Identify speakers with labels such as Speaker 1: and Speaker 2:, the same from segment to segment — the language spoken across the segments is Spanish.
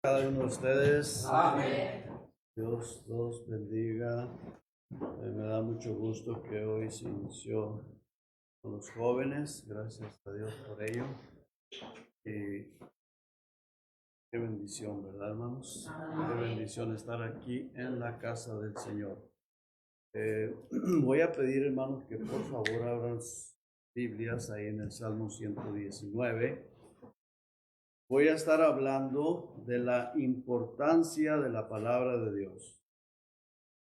Speaker 1: Cada uno de ustedes.
Speaker 2: Amén.
Speaker 1: Dios los bendiga. Me da mucho gusto que hoy se inició con los jóvenes. Gracias a Dios por ello. Y qué bendición, ¿verdad, hermanos?
Speaker 2: Amén.
Speaker 1: Qué bendición estar aquí en la casa del Señor. Voy a pedir, hermanos, que por favor abran sus Biblias ahí en el Salmo 119. Voy a estar hablando de la importancia de la palabra de Dios.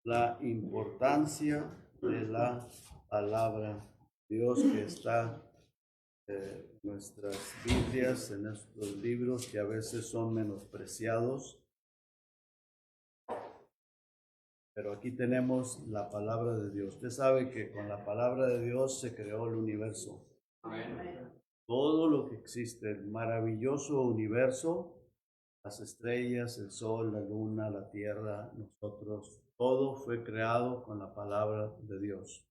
Speaker 1: La importancia de la palabra de Dios que está en nuestras Biblias, en estos libros que a veces son menospreciados. Pero aquí tenemos la palabra de Dios. Usted sabe que con la palabra de Dios se creó el universo.
Speaker 2: Amén.
Speaker 1: Todo lo que existe, el maravilloso universo, las estrellas, el sol, la luna, la tierra, nosotros, todo fue creado con la palabra de Dios.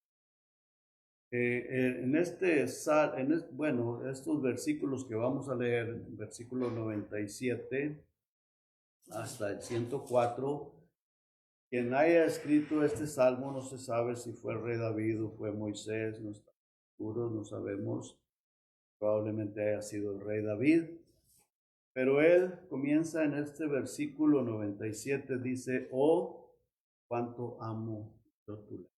Speaker 1: Estos versículos que vamos a leer, versículo 97 hasta el 104, quien haya escrito este salmo no se sabe si fue el rey David o fue Moisés, no estamos seguros, no sabemos, probablemente haya sido el rey David. Pero él comienza en este versículo 97, dice, oh, cuánto amo yo tu ley.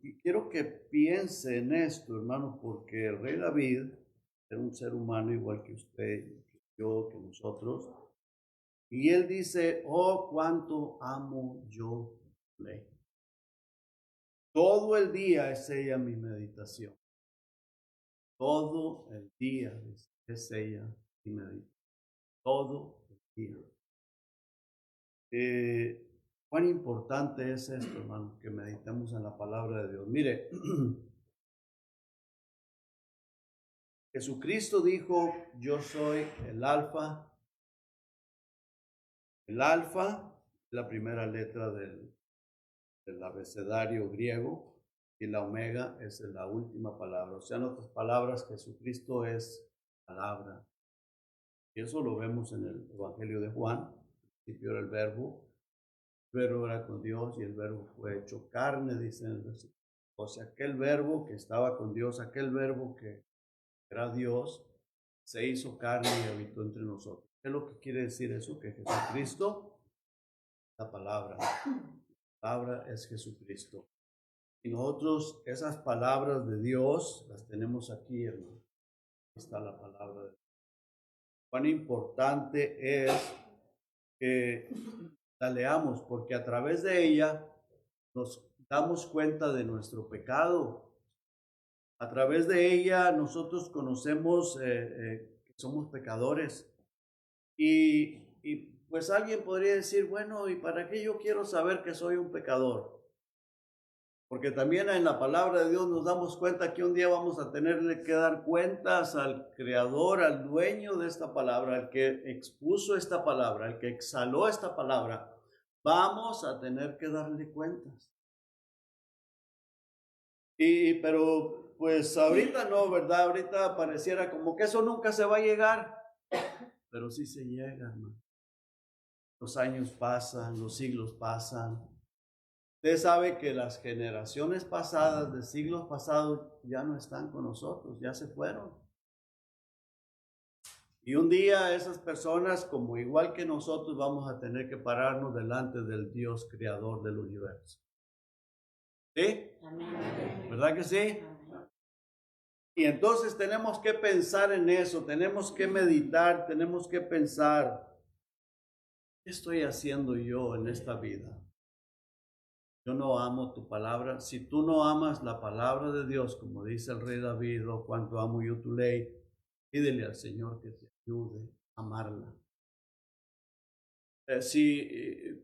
Speaker 1: Y quiero que piense en esto, hermano, porque el rey David era un ser humano igual que usted, que yo, que nosotros. Y él dice, oh, cuánto amo yo tu ley. Todo el día es ella mi meditación. Todo el día es ella mi meditación. Todo el día. ¿Cuán importante es esto, hermano? Que meditemos en la palabra de Dios. Mire, Jesucristo dijo, yo soy el alfa. El alfa es la primera letra del abecedario griego y la omega es la última palabra. O sea, en otras palabras, Jesucristo es palabra. Y eso lo vemos en el Evangelio de Juan. Al principio era el verbo era con Dios y el verbo fue hecho carne, dice en el versículo. O sea, aquel verbo que estaba con Dios, aquel verbo que era Dios, se hizo carne y habitó entre nosotros. ¿Qué es lo que quiere decir eso? Que Jesucristo, la palabra es Jesucristo. Y nosotros esas palabras de Dios las tenemos aquí, hermano. Aquí está la palabra de Dios. Cuán importante es que la leamos, porque a través de ella nos damos cuenta de nuestro pecado. A través de ella nosotros conocemos que somos pecadores. Y pues alguien podría decir, bueno, ¿y para qué yo quiero saber que soy un pecador? Porque también en la palabra de Dios nos damos cuenta que un día vamos a tenerle que dar cuentas al creador, al dueño de esta palabra, al que expuso esta palabra, al que exhaló esta palabra. Vamos a tener que darle cuentas. Pero pues ahorita no, ¿verdad? Ahorita pareciera como que eso nunca se va a llegar. Pero sí se llega, hermano. Los años pasan, los siglos pasan. Usted sabe que las generaciones pasadas, de siglos pasados, ya no están con nosotros, ya se fueron. Y un día esas personas, como igual que nosotros, vamos a tener que pararnos delante del Dios creador del universo. ¿Sí?
Speaker 2: Amén.
Speaker 1: ¿Verdad que sí? Y entonces tenemos que pensar en eso, tenemos que meditar, tenemos que pensar, ¿qué estoy haciendo yo en esta vida? Yo no amo tu palabra. Si tú no amas la palabra de Dios, como dice el rey David, o cuánto amo yo tu ley, pídele al Señor que te ayude a amarla.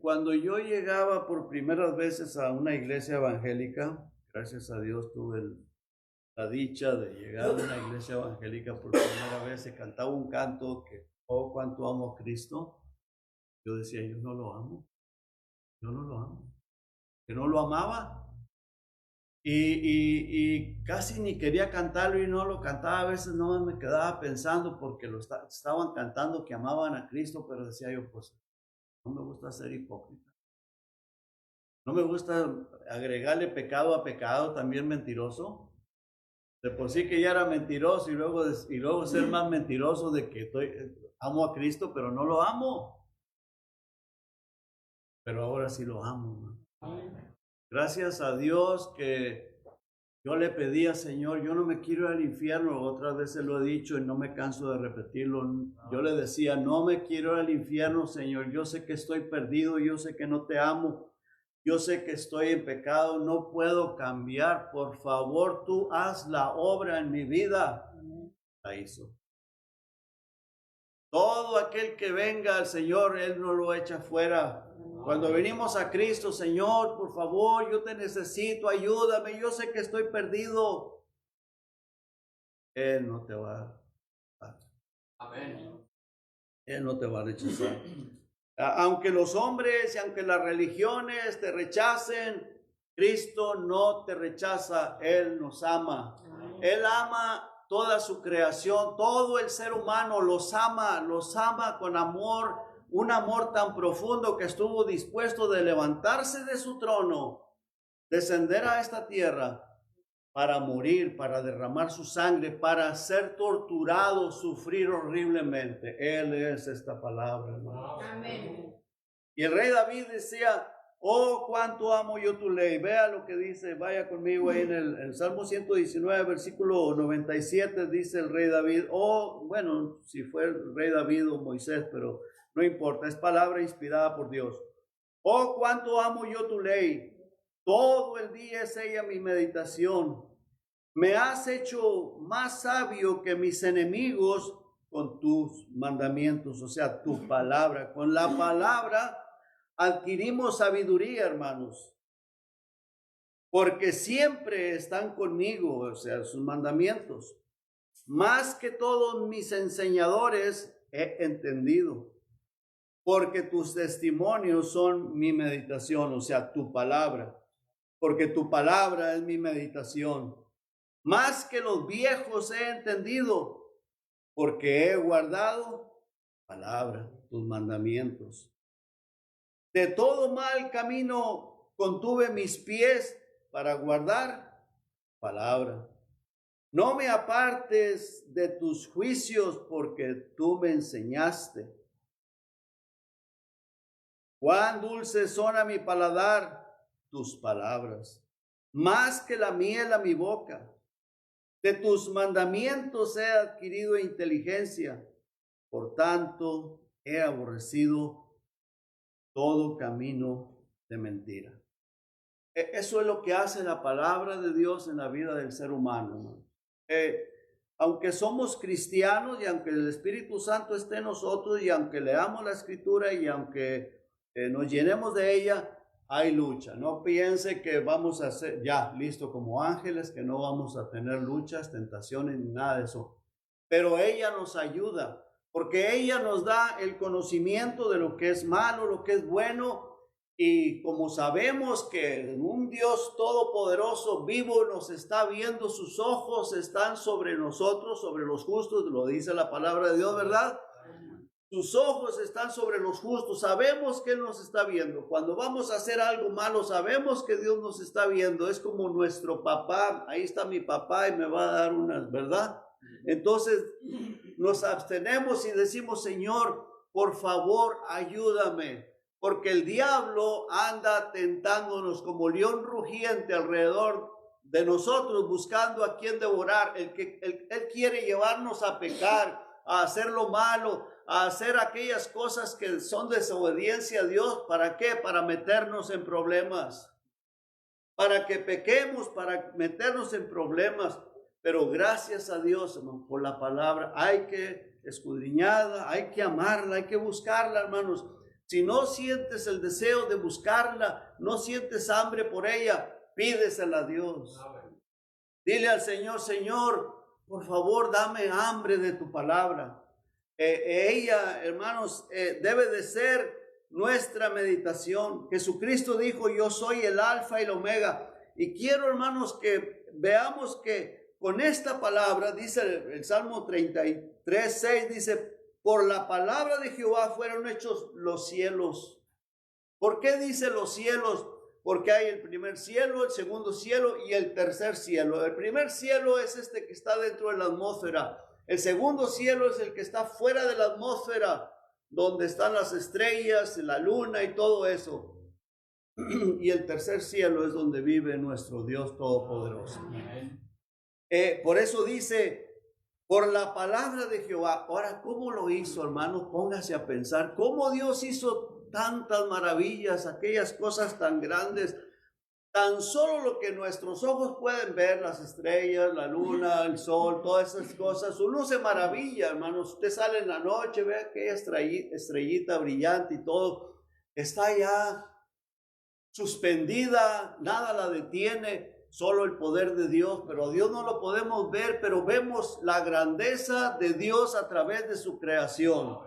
Speaker 1: Cuando yo llegaba por primeras veces a una iglesia evangélica, gracias a Dios tuve la dicha de llegar a una iglesia evangélica por primera vez, se cantaba un canto que, oh, cuánto amo a Cristo. Yo decía, yo no lo amo, yo no lo amo. Que no lo amaba. y casi ni quería cantarlo y no lo cantaba. A veces no me quedaba pensando porque estaban cantando que amaban a Cristo, pero decía yo, pues no me gusta ser hipócrita. No me gusta agregarle pecado a pecado, también mentiroso. De por sí que ya era mentiroso y luego ser más mentiroso de que amo a Cristo, pero no lo amo. Pero ahora sí lo amo, ¿no? Gracias a Dios que yo le pedía, Señor, yo no me quiero ir al infierno. Otras veces lo he dicho y no me canso de repetirlo. Yo le decía, no me quiero ir al infierno, Señor. Yo sé que estoy perdido, yo sé que no te amo. Yo sé que estoy en pecado, no puedo cambiar. Por favor, tú haz la obra en mi vida. La hizo. Todo aquel que venga al Señor, Él no lo echa fuera. Cuando venimos a Cristo, Señor, por favor, yo te necesito, ayúdame, yo sé que estoy perdido. Él no te va a...
Speaker 2: Amén.
Speaker 1: Él no te va a rechazar. Aunque los hombres y aunque las religiones te rechacen, Cristo no te rechaza, Él nos ama. Él ama toda su creación, todo el ser humano los ama con amor, un amor tan profundo que estuvo dispuesto de levantarse de su trono, descender a esta tierra para morir, para derramar su sangre, para ser torturado, sufrir horriblemente. Él es esta palabra, hermano.
Speaker 2: Amén.
Speaker 1: Y el rey David decía, oh, cuánto amo yo tu ley. Vea lo que dice, vaya conmigo ahí en el Salmo 119, versículo 97, dice el rey David, oh, bueno, si fue el rey David o Moisés, pero no importa, es palabra inspirada por Dios. Oh, cuánto amo yo tu ley. Todo el día es ella mi meditación. Me has hecho más sabio que mis enemigos con tus mandamientos, o sea, tu palabra. Con la palabra adquirimos sabiduría, hermanos, porque siempre están conmigo, o sea, sus mandamientos. Más que todos mis enseñadores he entendido, porque tus testimonios son mi meditación, o sea, tu palabra, porque tu palabra es mi meditación. Más que los viejos he entendido, porque he guardado palabra, tus mandamientos. De todo mal camino contuve mis pies para guardar palabra. No me apartes de tus juicios, porque tú me enseñaste. Cuán dulces son a mi paladar tus palabras, más que la miel a mi boca. De tus mandamientos he adquirido inteligencia, por tanto he aborrecido todo camino de mentira. Eso es lo que hace la palabra de Dios en la vida del ser humano. Aunque somos cristianos y aunque el Espíritu Santo esté en nosotros y aunque leamos la Escritura y aunque nos llenemos de ella, hay lucha. No piense que vamos a ser ya listo como ángeles, que no vamos a tener luchas, tentaciones ni nada de eso. Pero ella nos ayuda, porque ella nos da el conocimiento de lo que es malo, lo que es bueno. Y como sabemos que un Dios todopoderoso vivo nos está viendo, sus ojos están sobre nosotros, sobre los justos, lo dice la palabra de Dios, ¿verdad? Sus ojos están sobre los justos, sabemos que Él nos está viendo. Cuando vamos a hacer algo malo, sabemos que Dios nos está viendo. Es como nuestro papá, ahí está mi papá y me va a dar unas, ¿verdad? Entonces nos abstenemos y decimos, Señor, por favor, ayúdame. Porque el diablo anda tentándonos como león rugiente alrededor de nosotros, buscando a quien devorar. Él quiere llevarnos a pecar, a hacer lo malo, a hacer aquellas cosas que son desobediencia a Dios. ¿Para qué? Para meternos en problemas. Para que pequemos, para meternos en problemas. Pero gracias a Dios, hermano, por la palabra. Hay que escudriñarla, hay que amarla, hay que buscarla, hermanos. Si no sientes el deseo de buscarla, no sientes hambre por ella, pídesela a Dios. Dile al Señor, Señor, por favor, dame hambre de tu palabra. Ella, hermanos, debe de ser nuestra meditación. Jesucristo dijo, yo soy el alfa y el omega, Y quiero, hermanos, que veamos que con esta palabra, dice el Salmo 33:6, dice, por la palabra de Jehová fueron hechos los cielos. ¿Por qué dice los cielos? Porque hay el primer cielo, el segundo cielo y el tercer cielo. El primer cielo es este que está dentro de la atmósfera. El segundo cielo es el que está fuera de la atmósfera, donde están las estrellas, la luna y todo eso. Y el tercer cielo es donde vive nuestro Dios Todopoderoso. Por eso dice, por la palabra de Jehová. Ahora, ¿cómo lo hizo, hermano? Póngase a pensar, ¿cómo Dios hizo tantas maravillas, aquellas cosas tan grandes? Tan solo lo que nuestros ojos pueden ver, las estrellas, la luna, el sol, todas esas cosas, uno se maravilla, hermanos. Usted sale en la noche, ve aquella estrellita brillante y todo, está ya suspendida, nada la detiene, solo el poder de Dios, pero Dios no lo podemos ver, pero vemos la grandeza de Dios a través de su creación.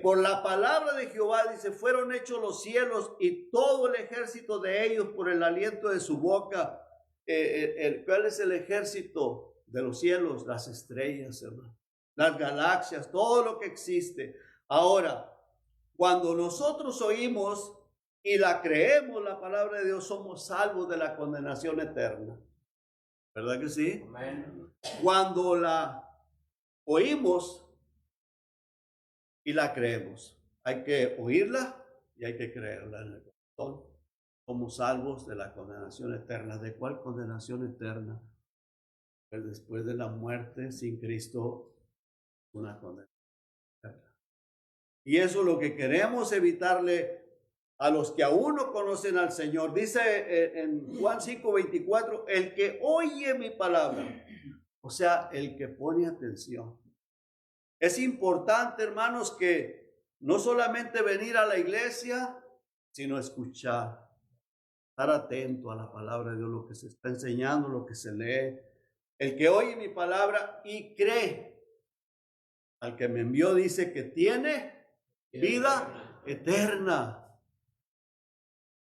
Speaker 1: Por la palabra de Jehová, dice, fueron hechos los cielos y todo el ejército de ellos por el aliento de su boca. ¿Cuál es el ejército de los cielos? Las estrellas, hermano, las galaxias, todo lo que existe. Ahora, cuando nosotros oímos y la creemos, la palabra de Dios, somos salvos de la condenación eterna. ¿Verdad que sí?
Speaker 2: Amén.
Speaker 1: Cuando la oímos y la creemos, hay que oírla y hay que creerla en el corazón. Somos salvos de la condenación eterna. ¿De cuál condenación eterna? Pues después de la muerte sin Cristo, una condenación eterna. Y eso es lo que queremos evitarle a los que aún no conocen al Señor. Dice en Juan 5:24, el que oye mi palabra, o sea, el que pone atención. Es importante, hermanos, que no solamente venir a la iglesia, sino escuchar, estar atento a la palabra de Dios, lo que se está enseñando, lo que se lee. El que oye mi palabra y cree al que me envió, dice que tiene vida eterna.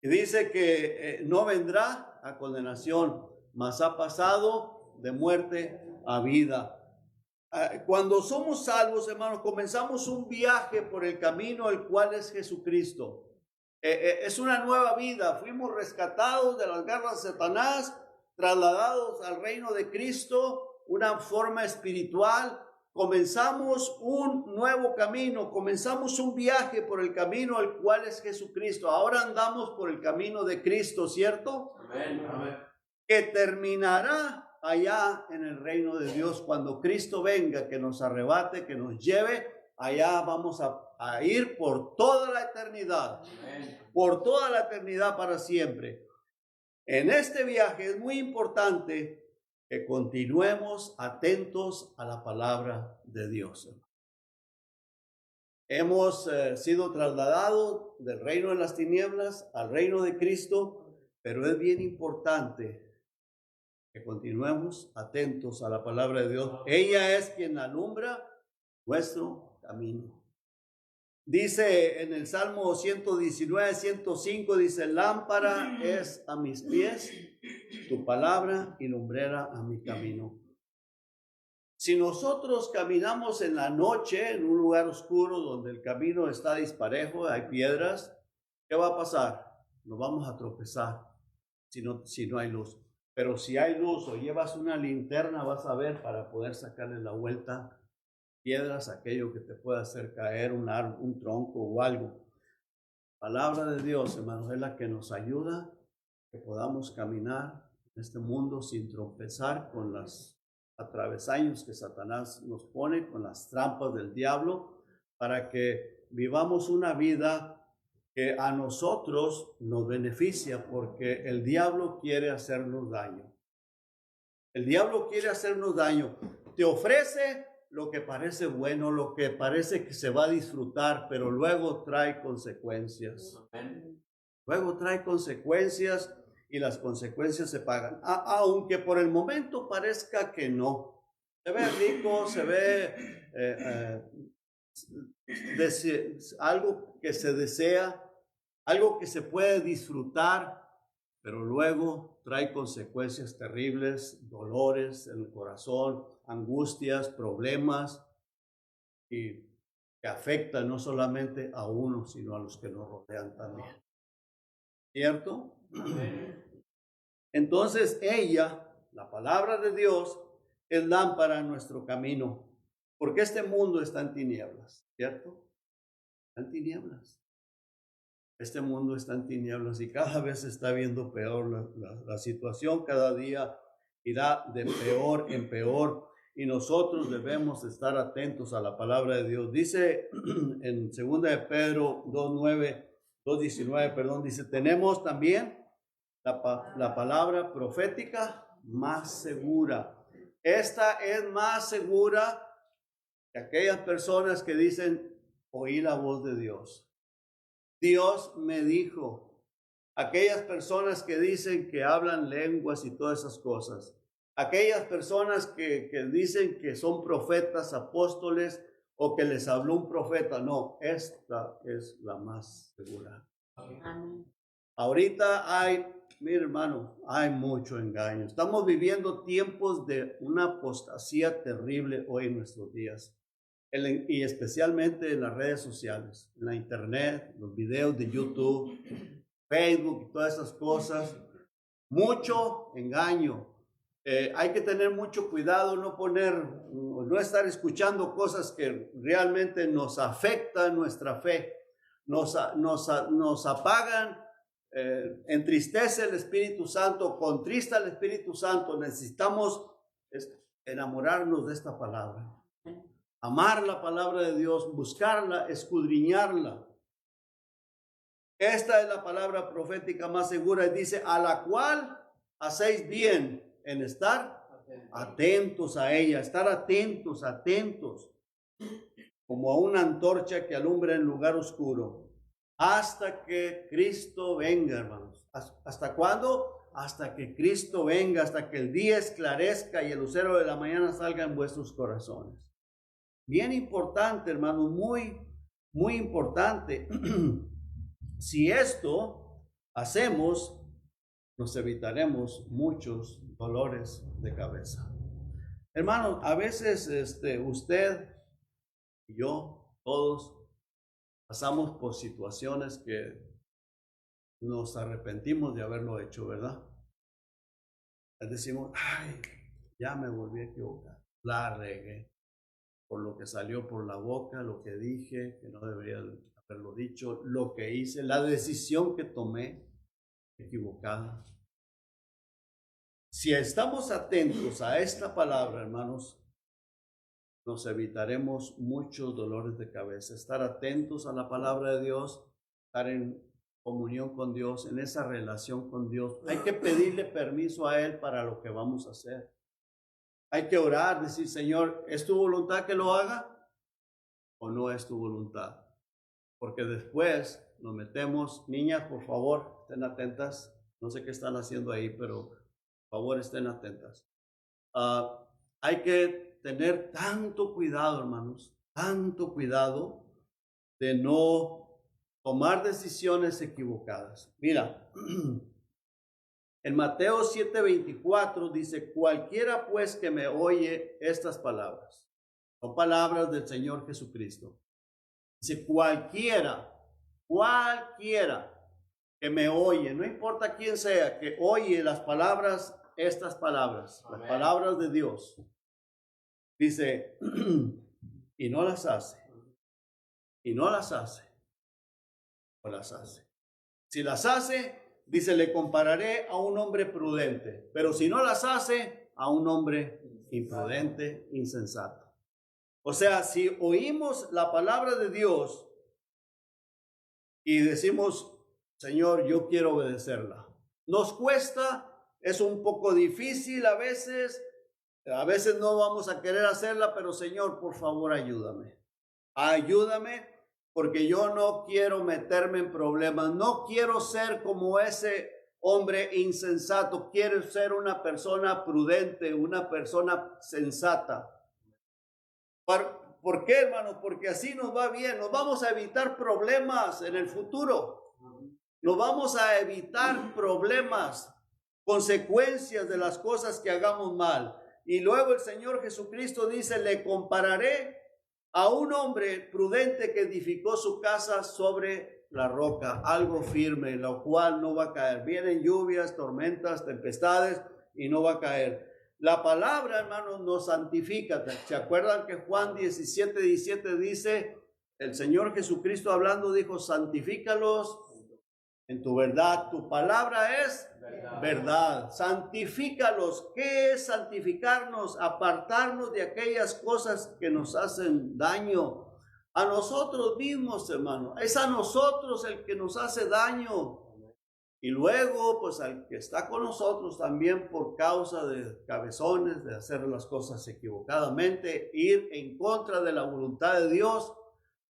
Speaker 1: Y dice que no vendrá a condenación, mas ha pasado de muerte a vida. Cuando somos salvos, hermanos, comenzamos un viaje por el camino, el cual es Jesucristo. Es una nueva vida. Fuimos rescatados de las garras de Satanás, trasladados al reino de Cristo, una forma espiritual. Comenzamos un nuevo camino, comenzamos un viaje por el camino, el cual es Jesucristo. Ahora andamos por el camino de Cristo, ¿cierto?
Speaker 2: Amén. Amén.
Speaker 1: Que terminará allá en el reino de Dios, cuando Cristo venga, que nos arrebate, que nos lleve, allá vamos a ir por toda la eternidad, por toda la eternidad para siempre. En este viaje es muy importante que continuemos atentos a la palabra de Dios. Hemos sido trasladados del reino de las tinieblas al reino de Cristo, pero es bien importante que continuemos atentos a la palabra de Dios. Ella es quien alumbra nuestro camino. Dice en el Salmo 119, 105, dice, lámpara es a mis pies tu palabra y lumbrera a mi camino. Si nosotros caminamos en la noche en un lugar oscuro donde el camino está disparejo, hay piedras, ¿qué va a pasar? Nos vamos a tropezar si no hay luz. Pero si hay luz o llevas una linterna, vas a ver para poder sacarle la vuelta piedras, aquello que te pueda hacer caer un árbol, un tronco o algo. La palabra de Dios, hermanos, es la que nos ayuda que podamos caminar en este mundo sin tropezar con las atravesaños que Satanás nos pone, con las trampas del diablo, para que vivamos una vida que a nosotros nos beneficia, porque el diablo quiere hacernos daño. El diablo quiere hacernos daño. Te ofrece lo que parece bueno, lo que parece que se va a disfrutar, pero luego trae consecuencias. Luego trae consecuencias y las consecuencias se pagan. Aunque por el momento parezca que no. Se ve rico, se ve algo que se desea, algo que se puede disfrutar, pero luego trae consecuencias terribles, dolores en el corazón, angustias, problemas, y que afectan no solamente a uno, sino a los que nos rodean también. ¿Cierto? Entonces ella, la palabra de Dios, es lámpara en nuestro camino, porque este mundo está en tinieblas, ¿cierto? Está en tinieblas. Este mundo está en tinieblas y cada vez se está viendo peor la situación, cada día irá de peor en peor y nosotros debemos estar atentos a la palabra de Dios. Dice en 2 de Pedro 2:19, dice, tenemos también la palabra profética más segura. Esta es más segura que aquellas personas que dicen, oí la voz de Dios. Dios me dijo. Aquellas personas que dicen que hablan lenguas y todas esas cosas. Aquellas personas que dicen que son profetas, apóstoles o que les habló un profeta. No, esta es la más segura. Amén. Ahorita hay, mire hermano, hay mucho engaño. Estamos viviendo tiempos de una apostasía terrible hoy en nuestros días. Y especialmente en las redes sociales, en la internet, los videos de YouTube, Facebook y todas esas cosas. Mucho engaño. Hay que tener mucho cuidado, no estar escuchando cosas que realmente nos afectan nuestra fe, nos apagan, entristece el Espíritu Santo, contrista el Espíritu Santo. Necesitamos enamorarnos de esta palabra. Amar la palabra de Dios, buscarla, escudriñarla. Esta es la palabra profética más segura. Dice, a la cual hacéis bien en estar atentos a ella. Estar atentos, como a una antorcha que alumbra en lugar oscuro. Hasta que Cristo venga, hermanos. ¿Hasta cuándo? Hasta que Cristo venga, hasta que el día esclarezca y el lucero de la mañana salga en vuestros corazones. Bien importante, hermano, muy, muy importante. Si esto hacemos, nos evitaremos muchos dolores de cabeza. Hermano, a veces usted y yo, todos, pasamos por situaciones que nos arrepentimos de haberlo hecho, ¿verdad? Decimos, ay, ya me volví a equivocar, la regué. Por lo que salió por la boca, lo que dije, que no debería haberlo dicho, lo que hice, la decisión que tomé, equivocada. Si estamos atentos a esta palabra, hermanos, nos evitaremos muchos dolores de cabeza. Estar atentos a la palabra de Dios, estar en comunión con Dios, en esa relación con Dios. Hay que pedirle permiso a Él para lo que vamos a hacer. Hay que orar, decir, Señor, ¿es tu voluntad que lo haga o no es tu voluntad? Porque después nos metemos. Niñas, por favor, estén atentas. No sé qué están haciendo ahí, pero por favor estén atentas. Hay que tener tanto cuidado, hermanos, tanto cuidado de no tomar decisiones equivocadas. Mira, en Mateo 7:24 dice, cualquiera pues que me oye estas palabras, son palabras del Señor Jesucristo. Dice, cualquiera que me oye, no importa quién sea, que oye las palabras, estas palabras, Amén. Las palabras de Dios. Dice, y no las hace, o las hace. Si las hace, dice, le compararé a un hombre prudente, pero si no las hace, a un hombre imprudente, insensato. O sea, si oímos la palabra de Dios y decimos, Señor, yo quiero obedecerla. Nos cuesta, es un poco difícil a veces no vamos a querer hacerla, pero Señor, por favor, ayúdame. Ayúdame. Porque yo no quiero meterme en problemas, no quiero ser como ese hombre insensato, quiero ser una persona prudente, una persona sensata. ¿Por qué, hermano? Porque así nos va bien, nos vamos a evitar problemas en el futuro. Nos vamos a evitar problemas, consecuencias de las cosas que hagamos mal. Y luego el Señor Jesucristo dice, le compararé a un hombre prudente que edificó su casa sobre la roca, algo firme, lo cual no va a caer. Vienen lluvias, tormentas, tempestades y no va a caer. La palabra, hermanos, nos santifica. ¿Se acuerdan que Juan 17:17 dice, el Señor Jesucristo hablando dijo, santifícalos en tu verdad, tu palabra es verdad. Santifícalos. ¿Qué es santificarnos? Apartarnos de aquellas cosas que nos hacen daño. A nosotros mismos, hermano. Es a nosotros el que nos hace daño. Y luego, pues al que está con nosotros también por causa de cabezones, de hacer las cosas equivocadamente, ir en contra de la voluntad de Dios,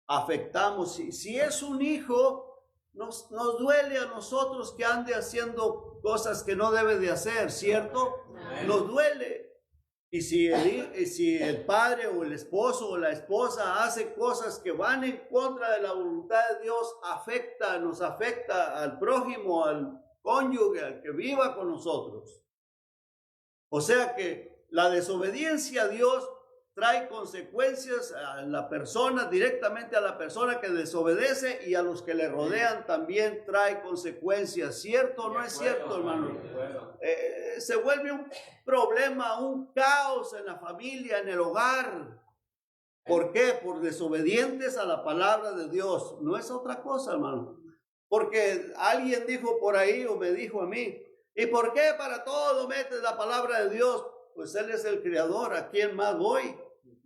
Speaker 1: afectamos. Si es un hijo, nos duele a nosotros que ande haciendo cosas que no debe de hacer, ¿cierto? Nos duele. Y si el padre o el esposo o la esposa hace cosas que van en contra de la voluntad de Dios, nos afecta al prójimo, al cónyuge, al que viva con nosotros. O sea que la desobediencia a Dios trae consecuencias a la persona, directamente a la persona que desobedece, y a los que le rodean también trae consecuencias. ¿Cierto o no es cierto, hermano? Se vuelve un problema, un caos en la familia, en el hogar. ¿Por qué? Por desobedientes a la palabra de Dios. No es otra cosa, hermano. Porque alguien dijo por ahí o me dijo a mí, ¿y por qué para todo metes la palabra de Dios? Pues Él es el creador. ¿A quién más voy?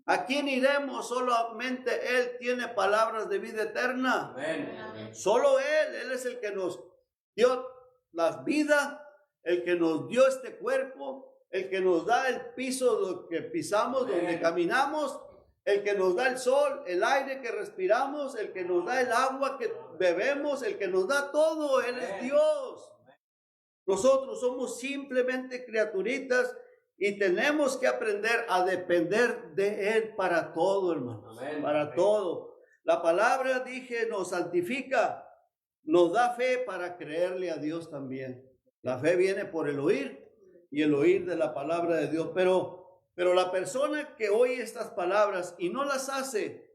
Speaker 1: ¿A quién iremos? Solamente Él tiene palabras de vida eterna. Amén. Solo Él es el que nos dio la vida, el que nos dio este cuerpo, el que nos da el piso que pisamos, Amén, donde caminamos, el que nos da el sol, el aire que respiramos, el que nos da el agua que bebemos, el que nos da todo. Él es Dios. Nosotros somos simplemente criaturitas y tenemos que aprender a depender de Él para todo, hermanos. Amén. Para todo. La palabra, dije, nos santifica, nos da fe para creerle a Dios también. La fe viene por el oír y el oír de la palabra de Dios. Pero la persona que oye estas palabras y no las hace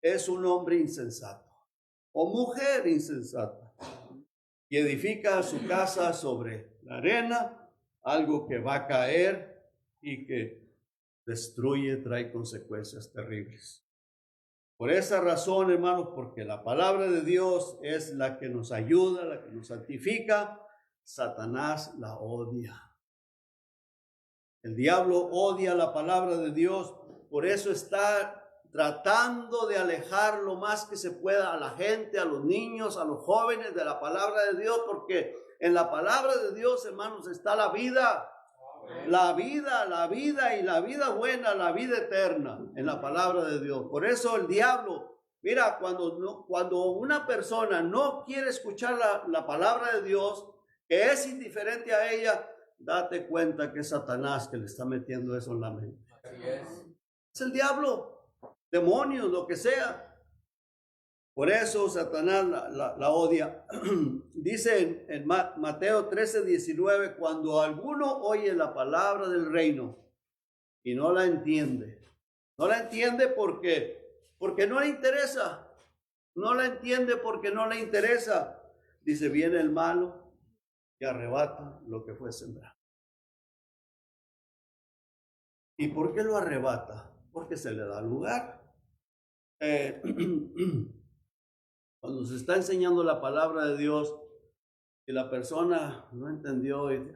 Speaker 1: es un hombre insensato o mujer insensata y edifica su casa sobre la arena, algo que va a caer y que destruye, trae consecuencias terribles. Por esa razón, hermanos, porque la palabra de Dios es la que nos ayuda, la que nos santifica, Satanás la odia. El diablo odia la palabra de Dios, por eso está tratando de alejar lo más que se pueda a la gente, a los niños, a los jóvenes de la palabra de Dios, porque en la palabra de Dios, hermanos, está la vida. La vida y la vida buena, la vida eterna en la palabra de Dios. Por eso el diablo, mira, cuando una persona no quiere escuchar la palabra de Dios, que es indiferente a ella, date cuenta que es Satanás que le está metiendo eso en la mente. Es el diablo, demonios, lo que sea. Por eso Satanás la odia. Dice en Mateo 13:19, cuando alguno oye la palabra del reino y no la entiende porque no le interesa. No la entiende porque no le interesa. Dice, viene el malo y arrebata lo que fue sembrado. ¿Y por qué lo arrebata? Porque se le da lugar. Cuando se está enseñando la palabra de Dios y la persona no entendió y dice,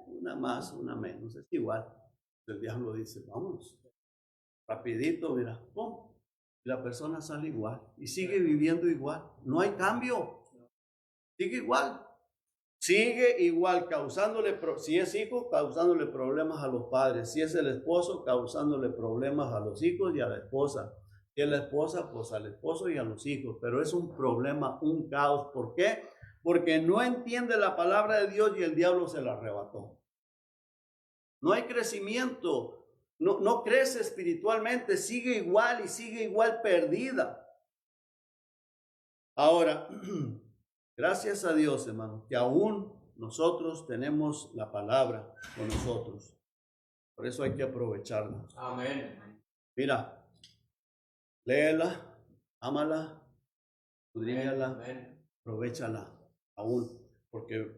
Speaker 1: una más, una menos, es igual. El diablo dice, vámonos, rapidito, mira, ¡pum! Y la persona sale igual y sigue viviendo igual. No hay cambio. Sigue igual, causándole, si es hijo, causándole problemas a los padres. Si es el esposo, causándole problemas a los hijos y a la esposa. Si es la esposa, pues al esposo y a los hijos. Pero es un problema, un caos. ¿Por qué? Porque no entiende la palabra de Dios y el diablo se la arrebató. No hay crecimiento. No crece espiritualmente. Sigue igual perdida. Ahora, Gracias a Dios, hermano, que aún nosotros tenemos la palabra con nosotros. Por eso hay que aprovecharla.
Speaker 2: Amén.
Speaker 1: Mira, léela, ámala, escudriñala, aprovéchala aún, porque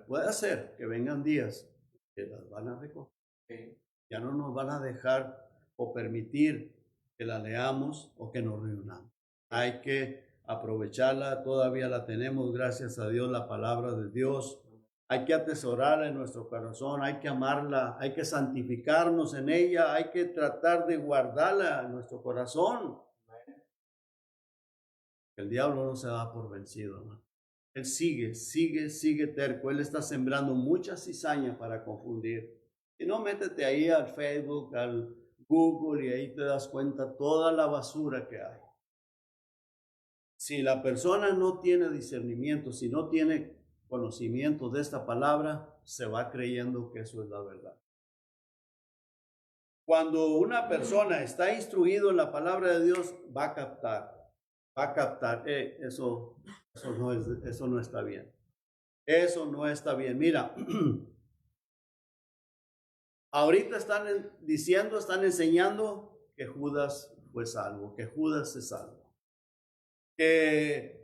Speaker 1: puede ser que vengan días que las van a recoger.
Speaker 2: Sí.
Speaker 1: Ya no nos van a dejar o permitir que la leamos o que nos reunamos. Hay que aprovecharla, todavía la tenemos, gracias a Dios, la palabra de Dios. Hay que atesorarla en nuestro corazón, hay que amarla, hay que santificarnos en ella, hay que tratar de guardarla en nuestro corazón. El diablo no se da por vencido, hermano. Él sigue terco. Él está sembrando mucha cizaña para confundir. Y no, métete ahí al Facebook, al Google, y ahí te das cuenta toda la basura que hay. Si la persona no tiene discernimiento, si no tiene conocimiento de esta palabra, se va creyendo que eso es la verdad. Cuando una persona está instruido en la palabra de Dios, va a captar, eso no está bien. Eso no está bien. Mira, ahorita están enseñando que Judas fue salvo, que Judas es salvo. Que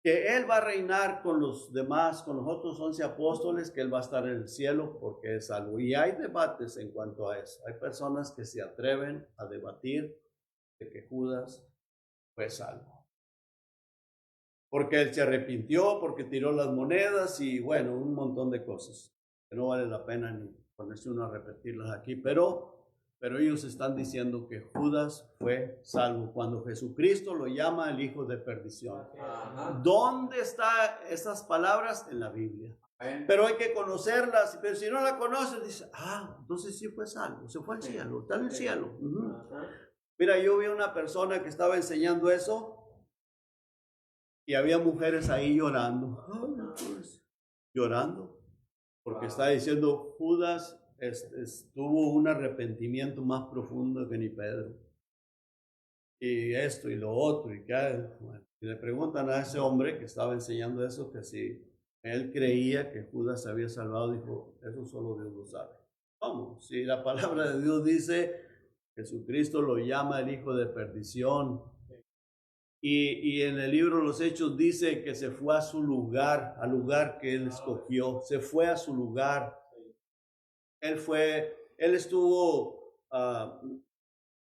Speaker 1: él va a reinar con los demás, con los otros 11 apóstoles, que él va a estar en el cielo porque es salvo. Y hay debates en cuanto a eso. Hay personas que se atreven a debatir de que Judas fue salvo. Porque él se arrepintió, porque tiró las monedas y bueno, un montón de cosas que no vale la pena ni ponerse uno a repetirlas aquí. Pero ellos están diciendo que Judas fue salvo cuando Jesucristo lo llama el hijo de perdición.
Speaker 2: Ajá.
Speaker 1: ¿Dónde están esas palabras? En la Biblia. Pero hay que conocerlas. Pero si no la conoces, dice, entonces sí fue salvo, se fue al cielo, está en el cielo. Mira, yo vi a una persona que estaba enseñando eso y había mujeres ahí llorando. Llorando. Porque está diciendo, Judas tuvo un arrepentimiento más profundo que ni Pedro. Y esto y lo otro. Y le preguntan a ese hombre que estaba enseñando eso, que si él creía que Judas se había salvado, dijo, eso solo Dios lo sabe. ¿Cómo? Si la palabra de Dios dice, Jesucristo lo llama el hijo de perdición. Y en el libro de los Hechos dice que se fue a su lugar, al lugar que él escogió. Se fue a su lugar. Él estuvo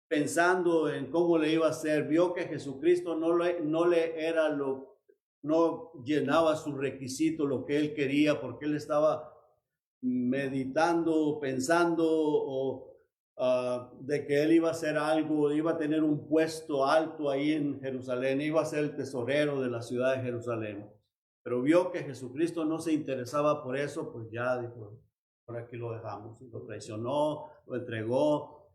Speaker 1: pensando en cómo le iba a hacer. Vio que Jesucristo no llenaba su requisito, lo que él quería, porque él estaba meditando, pensando de que él iba a hacer algo, iba a tener un puesto alto ahí en Jerusalén, iba a ser el tesorero de la ciudad de Jerusalén. Pero vio que Jesucristo no se interesaba por eso, pues ya dijo, por aquí lo dejamos. Lo traicionó, lo entregó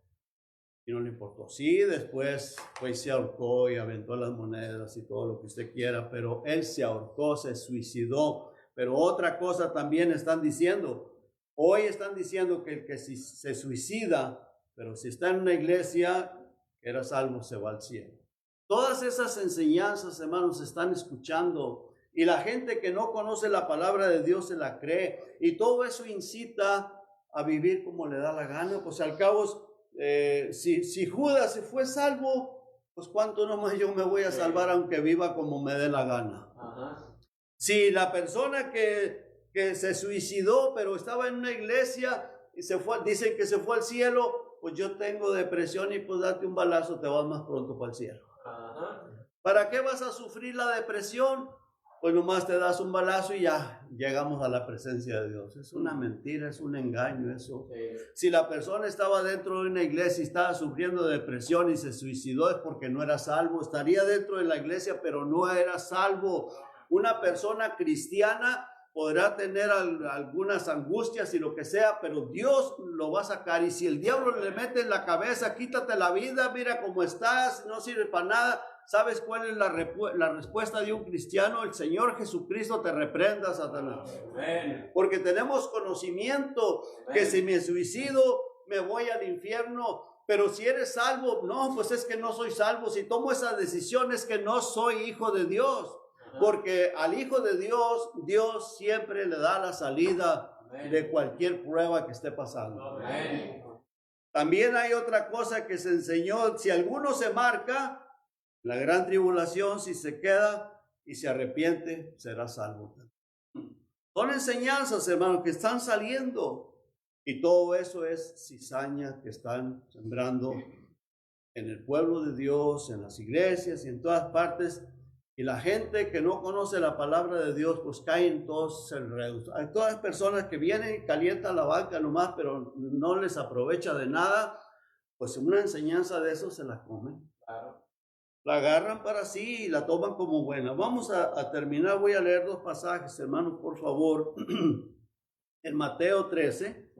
Speaker 1: y no le importó. Sí, después pues se ahorcó y aventó las monedas y todo lo que usted quiera, pero él se ahorcó, se suicidó. Pero otra cosa también están diciendo, hoy están diciendo que el que se suicida, pero si está en una iglesia, que era salvo, se va al cielo. Todas esas enseñanzas, hermanos, se están escuchando. Y la gente que no conoce la palabra de Dios se la cree. Y todo eso incita a vivir como le da la gana. Pues al cabo, si Judas se fue salvo, pues cuánto nomás yo me voy a salvar aunque viva como me dé la gana.
Speaker 2: Ajá.
Speaker 1: Si la persona que se suicidó, pero estaba en una iglesia y dicen que se fue al cielo, pues yo tengo depresión y pues date un balazo, te vas más pronto para el cielo.
Speaker 2: Ajá.
Speaker 1: ¿Para qué vas a sufrir la depresión? Pues nomás te das un balazo y ya llegamos a la presencia de Dios. Es una mentira, es un engaño eso.
Speaker 2: Sí.
Speaker 1: Si la persona estaba dentro de una iglesia y estaba sufriendo de depresión y se suicidó, es porque no era salvo. Estaría dentro de la iglesia, pero no era salvo. Una persona cristiana podrá tener algunas angustias y lo que sea, pero Dios lo va a sacar. Y si el diablo le mete en la cabeza, quítate la vida, mira cómo estás, no sirve para nada. ¿Sabes cuál es la respuesta de un cristiano? El Señor Jesucristo te reprenda, Satanás.
Speaker 2: Amén.
Speaker 1: Porque tenemos conocimiento que si me suicido, me voy al infierno. pero si eres salvo, no, pues es que no soy salvo. Si tomo esa decisión es que no soy hijo de Dios. Porque al hijo de Dios, Dios siempre le da la salida de cualquier prueba que esté pasando.
Speaker 2: Amén.
Speaker 1: También hay otra cosa que se enseñó. Si alguno se marca, la gran tribulación, si se queda y se arrepiente, será salvo. Son enseñanzas, hermanos, que están saliendo. Y todo eso es cizaña que están sembrando en el pueblo de Dios, en las iglesias y en todas partes. Y la gente que no conoce la palabra de Dios, pues cae en todos enredos. Hay todas personas que vienen y calientan la vaca nomás, pero no les aprovecha de nada. Pues una enseñanza de eso se la comen.
Speaker 2: Claro.
Speaker 1: La agarran para sí y la toman como buena. Vamos a terminar. Voy a leer 2 pasajes, hermanos, por favor. En Mateo 13.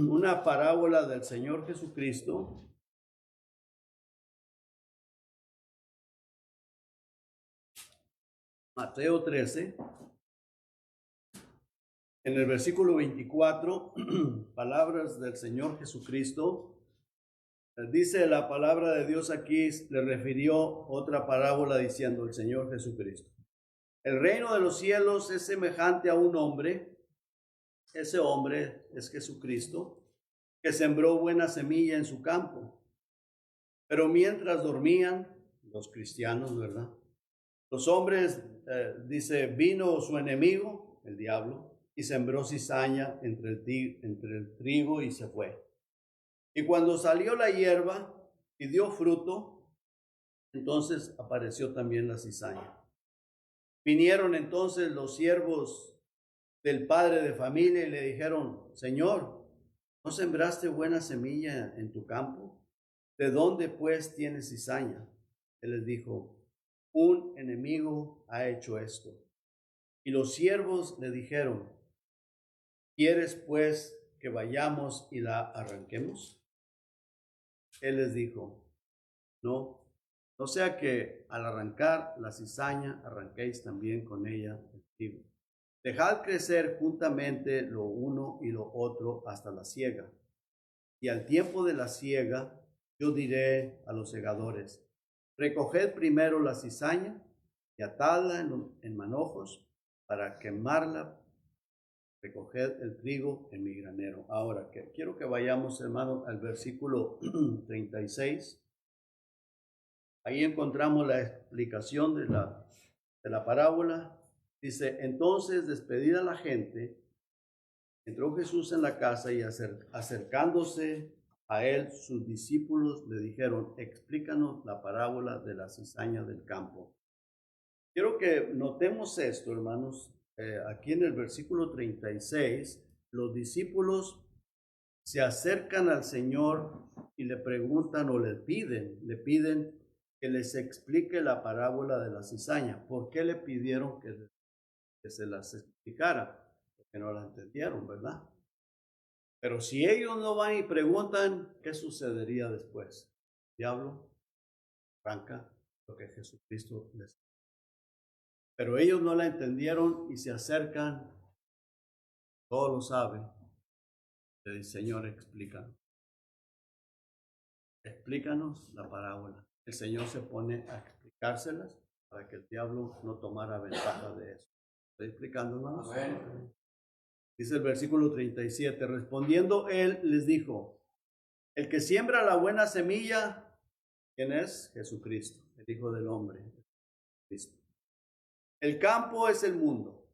Speaker 1: Una parábola del Señor Jesucristo. Mateo 13. En el versículo 24, palabras del Señor Jesucristo. Dice la palabra de Dios aquí, le refirió otra parábola diciendo el Señor Jesucristo. El reino de los cielos es semejante a un hombre, ese hombre es Jesucristo, que sembró buena semilla en su campo. Pero mientras dormían, los cristianos, ¿verdad? Los hombres, dice, vino su enemigo, el diablo, y sembró cizaña entre el trigo y se fue. Y cuando salió la hierba y dio fruto, entonces apareció también la cizaña. Vinieron entonces los siervos del padre de familia y le dijeron, Señor, ¿no sembraste buena semilla en tu campo? ¿De dónde pues tienes cizaña? Él les dijo, un enemigo ha hecho esto. Y los siervos le dijeron, ¿quieres pues que vayamos y la arranquemos? Él les dijo, no sea que al arrancar la cizaña arranquéis también con ella el trigo. Dejad crecer juntamente lo uno y lo otro hasta la siega. Y al tiempo de la siega, yo diré a los segadores, recoged primero la cizaña y atadla en manojos para quemarla. Recoged el trigo en mi granero. Ahora, quiero que vayamos, hermano, al versículo 36. Ahí encontramos la explicación de la parábola. Dice, entonces, despedida la gente, entró Jesús en la casa y acercándose a él, sus discípulos le dijeron, explícanos la parábola de la cizaña del campo. Quiero que notemos esto, hermanos. Aquí en el versículo 36, los discípulos se acercan al Señor y le preguntan o le piden que les explique la parábola de la cizaña. ¿Por qué le pidieron que se las explicara? Porque no la entendieron, ¿verdad? Pero si ellos no van y preguntan, ¿qué sucedería después? El diablo arranca lo que Jesucristo les dijo. Pero ellos no la entendieron y se acercan, todos lo saben. Le dice, Señor, explícanos. Explícanos la parábola. El Señor se pone a explicárselas para que el diablo no tomara ventaja de eso. ¿Estoy explicando, hermanos?
Speaker 2: Amén.
Speaker 1: Dice el versículo 37, respondiendo él les dijo, el que siembra la buena semilla, ¿quién es? Jesucristo, el Hijo del Hombre. Cristo. El campo es el mundo.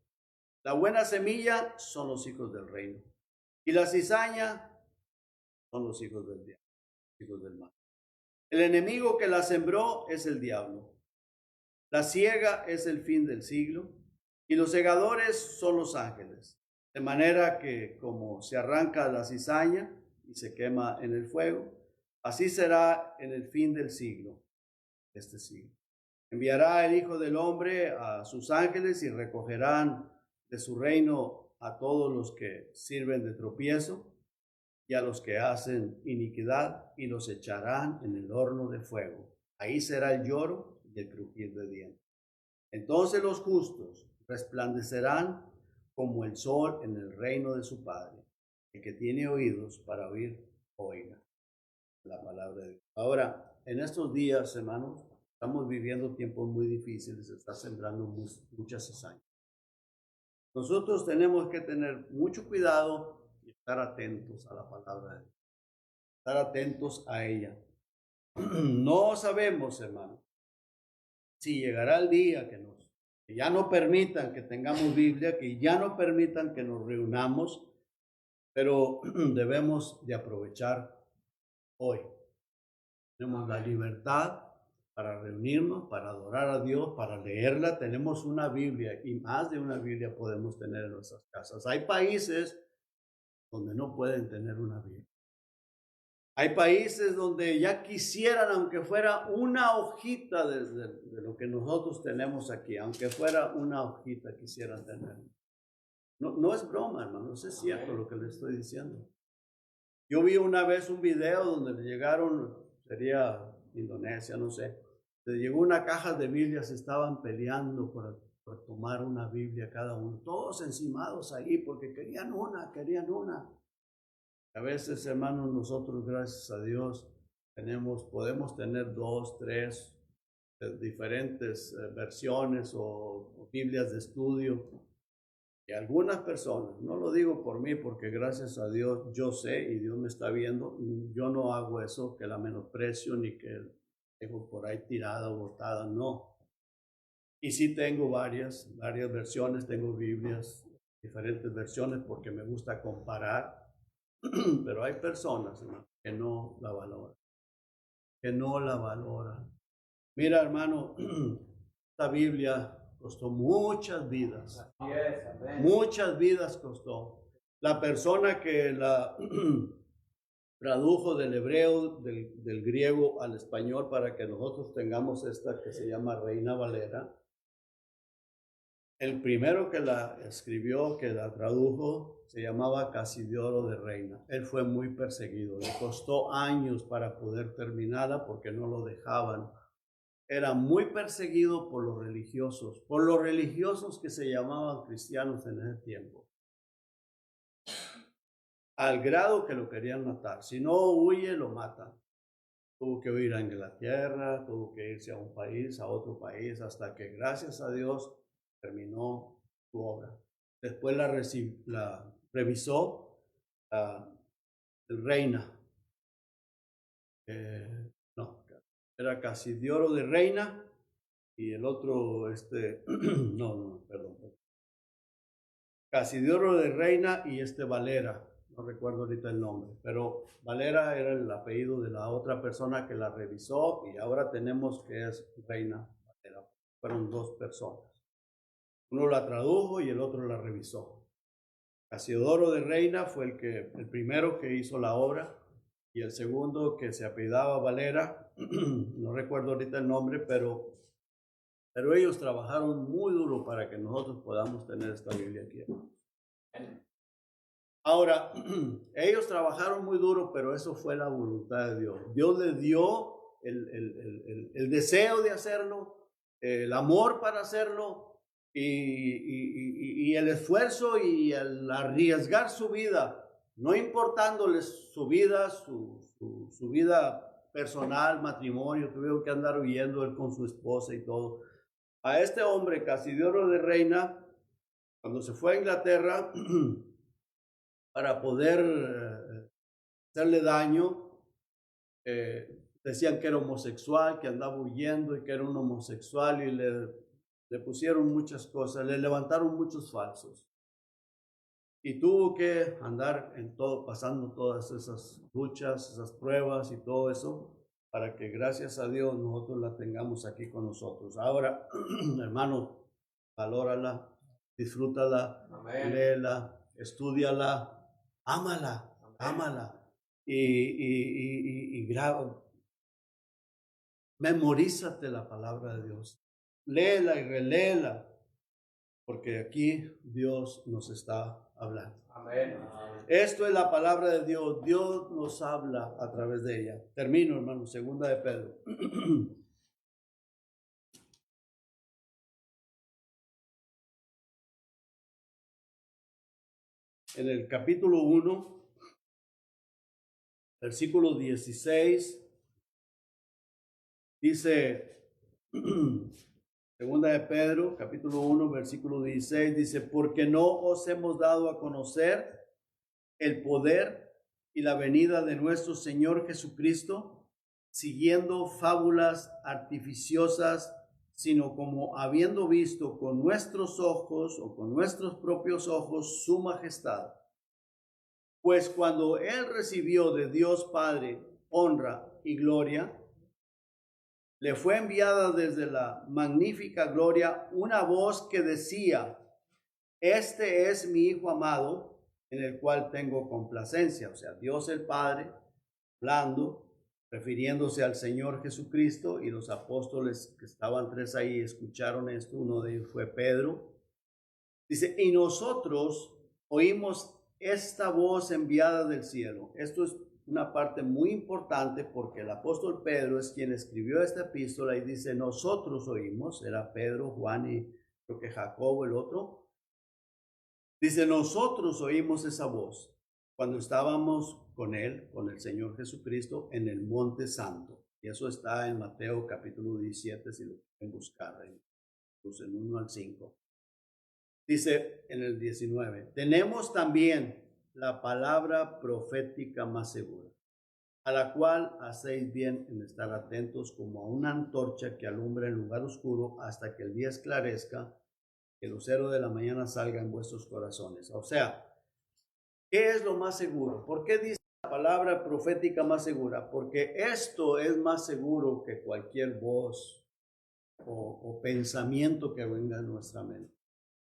Speaker 1: La buena semilla son los hijos del reino. Y la cizaña son los hijos del diablo, hijos del mal. El enemigo que la sembró es el diablo. La siega es el fin del siglo y los segadores son los ángeles. De manera que como se arranca la cizaña y se quema en el fuego, así será en el fin del siglo, este siglo. Enviará el Hijo del Hombre a sus ángeles y recogerán de su reino a todos los que sirven de tropiezo y a los que hacen iniquidad y los echarán en el horno de fuego. Ahí será el lloro y el crujir de dientes. Entonces los justos resplandecerán como el sol en el reino de su Padre. El que tiene oídos para oír, oiga la palabra de Dios. Ahora, en estos días, hermanos, estamos viviendo tiempos muy difíciles, se está sembrando muchas cizañas. Nosotros tenemos que tener mucho cuidado y estar atentos a la palabra de Dios, estar atentos a ella. No sabemos, hermano, si llegará el día que ya no permitan que tengamos Biblia, que ya no permitan que nos reunamos, pero debemos de aprovechar hoy. Tenemos la libertad para reunirnos, para adorar a Dios, para leerla. Tenemos una Biblia y más de una Biblia podemos tener en nuestras casas. Hay países donde no pueden tener una Biblia. Hay países donde ya quisieran, aunque fuera una hojita de lo que nosotros tenemos aquí, aunque fuera una hojita, quisieran tener. No es broma, hermano, es cierto lo que le estoy diciendo. Yo vi una vez un video donde llegaron, sería Indonesia, no sé, le llegó una caja de Biblias, estaban peleando por tomar una Biblia cada uno, todos encimados ahí porque querían una. A veces, hermanos, nosotros, gracias a Dios, podemos tener 2, 3 diferentes versiones o Biblias de estudio. Y algunas personas, no lo digo por mí, porque gracias a Dios yo sé y Dios me está viendo, yo no hago eso, que la menosprecio ni que dejo por ahí tirada o botada, no. Y sí tengo varias versiones, tengo Biblias, diferentes versiones porque me gusta comparar, pero hay personas, hermano, que no la valoran, Mira, hermano, esta Biblia costó muchas vidas. Muchas vidas costó. La persona que la tradujo del hebreo, del griego al español para que nosotros tengamos esta que se llama Reina Valera. El primero que la escribió, que la tradujo, se llamaba Casidioro de Reina. Él fue muy perseguido. Le costó años para poder terminarla porque no lo dejaban. Era muy perseguido por los religiosos que se llamaban cristianos en ese tiempo, al grado que lo querían matar. Si no huye, lo matan. Tuvo que huir a Inglaterra, tuvo que irse a un país, a otro país, hasta que gracias a Dios terminó su obra. Después la revisó el Reina. Era Casidioro de Reina y el otro, perdón. Casidioro de Reina y Valera, no recuerdo ahorita el nombre, pero Valera era el apellido de la otra persona que la revisó y ahora tenemos que es Reina Valera. Fueron 2 personas. Uno la tradujo y el otro la revisó. Casiodoro de Reina fue el primero que hizo la obra y el segundo que se apellidaba Valera, no recuerdo ahorita el nombre, pero ellos trabajaron muy duro para que nosotros podamos tener esta Biblia aquí. Ahora, ellos trabajaron muy duro, pero eso fue la voluntad de Dios. Dios les dio el deseo de hacerlo, el amor para hacerlo y el esfuerzo y el arriesgar su vida, no importándoles su vida, su vida personal, matrimonio, tuvieron que andar huyendo él con su esposa y todo. A este hombre, Casidioro de Reina, cuando se fue a Inglaterra para poder hacerle daño, decían que era homosexual, que andaba huyendo y que era un homosexual y le pusieron muchas cosas, le levantaron muchos falsos. Y tuvo que andar pasando todas esas luchas, esas pruebas y todo eso, para que gracias a Dios nosotros la tengamos aquí con nosotros. Ahora, hermano, valórala, disfrútala, léela, estúdiala, ámala y graba. Memorízate la palabra de Dios. Léela y reléela, porque aquí Dios nos está hablando.
Speaker 2: Amén.
Speaker 1: Esto es la palabra de Dios. Dios nos habla a través de ella. Termino, hermano, 2 de Pedro. en el capítulo 1, versículo 16, dice, segunda de Pedro, capítulo 1, versículo 16, dice, porque no os hemos dado a conocer el poder y la venida de nuestro Señor Jesucristo, siguiendo fábulas artificiosas, sino como habiendo visto con nuestros ojos o con nuestros propios ojos su majestad. Pues cuando Él recibió de Dios Padre honra y gloria, le fue enviada desde la magnífica gloria una voz que decía, este es mi Hijo amado, en el cual tengo complacencia. O sea, Dios el Padre hablando, refiriéndose al Señor Jesucristo, y los apóstoles que estaban tres ahí escucharon esto. Uno de ellos fue Pedro. Dice, y nosotros oímos esta voz enviada del cielo. Esto es una parte muy importante porque el apóstol Pedro es quien escribió esta epístola y dice, nosotros oímos, era Pedro, Juan y creo que Jacobo el otro. Dice, nosotros oímos esa voz cuando estábamos con Él, con el Señor Jesucristo, en el Monte Santo. Y eso está en Mateo capítulo 17, si lo pueden buscar, en 1 al 5. Dice en el 19, tenemos también la palabra profética más segura, a la cual hacéis bien en estar atentos como a una antorcha que alumbra en lugar oscuro hasta que el día esclarezca, que el lucero de la mañana salga en vuestros corazones. O sea, ¿qué es lo más seguro? ¿Por qué dice la palabra profética más segura? Porque esto es más seguro que cualquier voz o pensamiento que venga a nuestra mente.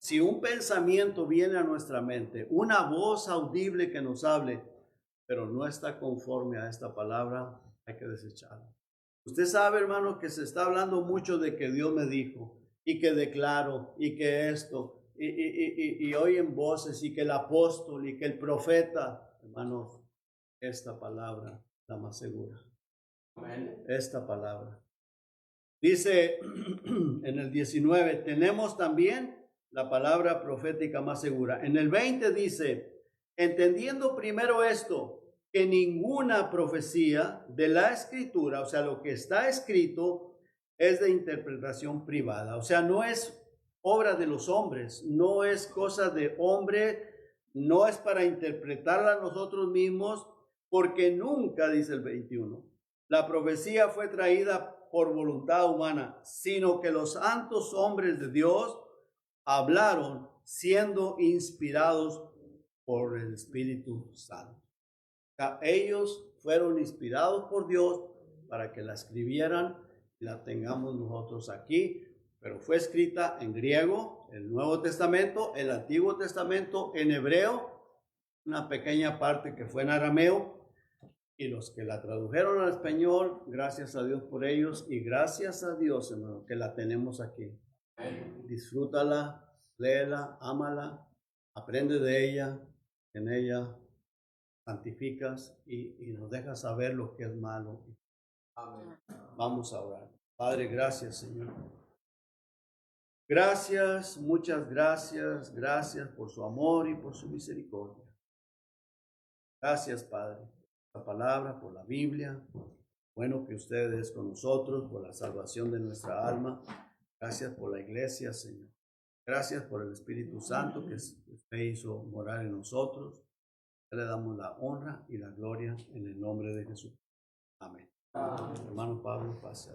Speaker 1: Si un pensamiento viene a nuestra mente, una voz audible que nos hable, pero no está conforme a esta palabra, hay que desecharla. Usted sabe, hermano, que se está hablando mucho de que Dios me dijo, y que declaro, y que esto, y oyen voces, y que el apóstol, y que el profeta. Hermano, esta palabra la más segura. Amén. Esta palabra. Dice en el 19, tenemos también la palabra profética más segura. En el 20 dice, entendiendo primero esto, que ninguna profecía de la escritura, o sea, lo que está escrito, es de interpretación privada. O sea, no es obra de los hombres, no es cosa de hombre, no es para interpretarla nosotros mismos, porque nunca, dice el 21, la profecía fue traída por voluntad humana, sino que los santos hombres de Dios hablaron siendo inspirados por el Espíritu Santo. O sea, ellos fueron inspirados por Dios para que la escribieran y la tengamos nosotros aquí, pero fue escrita en griego, el Nuevo Testamento, el Antiguo Testamento en hebreo, una pequeña parte que fue en arameo, y los que la tradujeron al español, gracias a Dios por ellos, y gracias a Dios, hermano, que la tenemos aquí. Disfrútala, léela, ámala, aprende de ella, en ella santificas y nos deja saber lo que es malo. Amén. Vamos a orar. Padre, gracias, Señor. Gracias, muchas gracias, gracias por su amor y por su misericordia. Gracias, Padre, por la palabra, por la Biblia. Bueno que usted es con nosotros, por la salvación de nuestra alma. Gracias por la iglesia, Señor. Gracias por el Espíritu Santo que usted hizo morar en nosotros. Le damos la honra y la gloria en el nombre de Jesús. Amén. Amén. Hermano Pablo, pase.